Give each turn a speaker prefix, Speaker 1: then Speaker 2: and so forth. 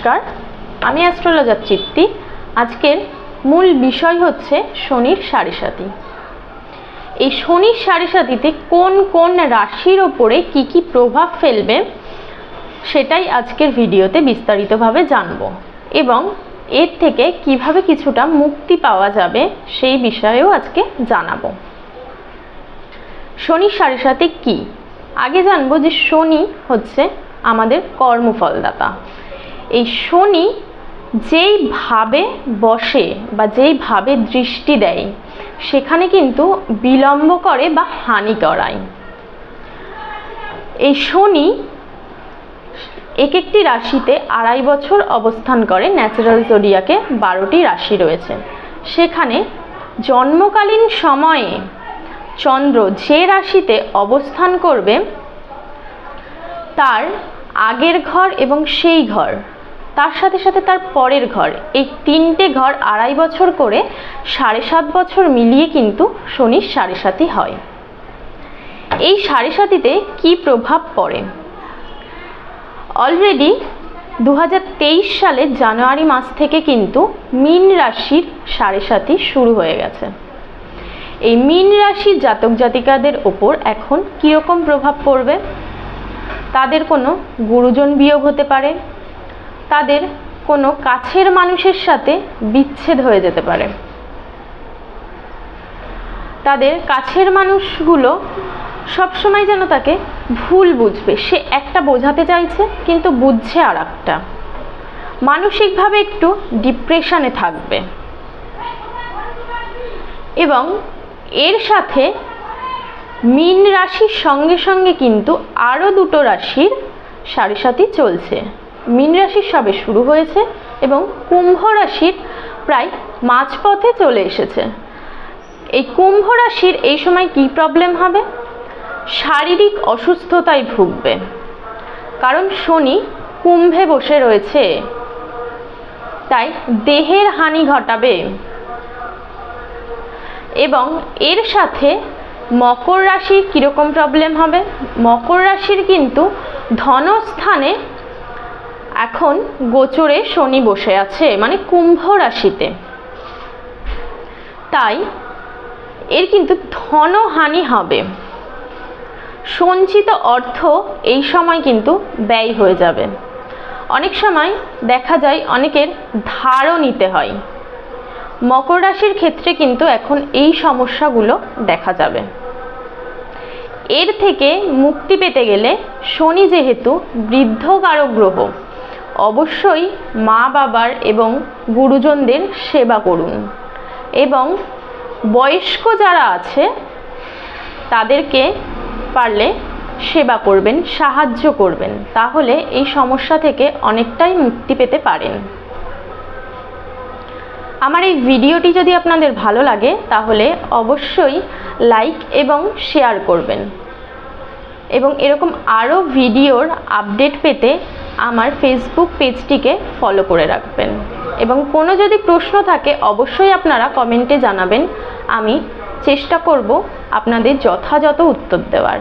Speaker 1: নমস্কার, আমি অ্যাস্ট্রোলজার তৃপ্তি। আজকের মূল বিষয় হচ্ছে শনির সাড়ে-সাতি। এই শনির সাড়ে-সাতিতে কোন কোন রাশির ওপরে কি কি প্রভাব ফেলবে সেটাই আজকের ভিডিওতে বিস্তারিতভাবে জানব এবং এর থেকে কিভাবে কিছুটা মুক্তি পাওয়া যাবে সেই বিষয়েও আজকে জানাবো। শনির সাড়ে-সাতি কি? আগে জানবো যে শনি হচ্ছে আমাদের কর্মফলদাতা। এই শনি যেইভাবে বসে বা যেইভাবে দৃষ্টি দেয় সেখানে কিন্তু বিলম্ব করে বা হানি করায়। এই শনি এক একটি রাশিতে 2.5 বছর অবস্থান করে। ন্যাচারাল জোডিয়াকে 12টি রাশি রয়েছে, সেখানে জন্মকালীন সময়ে চন্দ্র যে রাশিতে অবস্থান করবে তার আগের ঘর এবং সেই ঘর, তার সাথে সাথে তার পরের ঘর, এই 3টে ঘর 2.5 বছর করে 7.5 বছর মিলিয়ে কিন্তু শনির সাড়ে-সাতি হয়। এই সাড়ে-সাতিতে কি প্রভাব পড়ে? অলরেডি 2023 সালের জানুয়ারি মাস থেকে কিন্তু মীন রাশির সাড়ে-সাতি শুরু হয়ে গেছে। এই মীন রাশির জাতক জাতিকাদের ওপর এখন কীরকম প্রভাব পড়বে? তাদের কোনো গুরুজন বিয়োগ হতে পারে, তাদের কোনো কাছের মানুষের সাথে বিচ্ছেদ হয়ে যেতে পারে, তাদের কাছের মানুষগুলো সবসময় যেন তাকে ভুল বুঝবে, সে একটা বোঝাতে চাইছে কিন্তু বুঝছে আর একটা, মানসিকভাবে একটু ডিপ্রেশনে থাকবে। এবং এর সাথে মীন রাশির সঙ্গে সঙ্গে কিন্তু আরও 2টো রাশির সাড়ে-সাতি চলছে। মীন রাশির সবে শুরু হয়েছে এবং কুম্ভ রাশির প্রায় মাঝপথে চলে এসেছে। এই কুম্ভ রাশির এই সময় কি প্রবলেম হবে? শারীরিক অসুস্থতায় ভুগবে, কারণ শনি কুম্ভে বসে রয়েছে, তাই দেহের হানি ঘটাবে। এবং এর সাথে মকর রাশির কীরকম প্রবলেম হবে? মকর রাশির কিন্তু ধনস্থানে এখন গোচরে শনি বসে আছে, মানে কুম্ভ রাশিতে, তাই এর কিন্তু ধনহানি হবে। সঞ্চিত অর্থ এই সময় কিন্তু ব্যয় হয়ে যাবে। অনেক সময় দেখা যায় অনেকের ধারও নিতে হয়। মকর রাশির ক্ষেত্রে কিন্তু এখন এই সমস্যাগুলো দেখা যাবে। এর থেকে মুক্তি পেতে গেলে শনি যেহেতু বৃদ্ধকারক গ্রহ, অবশ্যই মা বাবার এবং গুরুজনদের সেবা করুন এবং বয়স্ক যারা আছে তাদেরকে পারলে সেবা করবেন, সাহায্য করবেন, তাহলে এই সমস্যা থেকে অনেকটাই মুক্তি পেতে পারেন। আমার এই ভিডিওটি যদি আপনাদের ভালো লাগে তাহলে অবশ্যই লাইক এবং শেয়ার করবেন এবং এরকম আরও ভিডিওর আপডেট পেতে আমার ফেসবুক পেজটিকে ফলো করে রাখবেন। এবং কোনো যদি প্রশ্ন থাকে অবশ্যই আপনারা কমেন্টে জানাবেন, আমি চেষ্টা করব আপনাদের যথাযথ উত্তর দেওয়ার।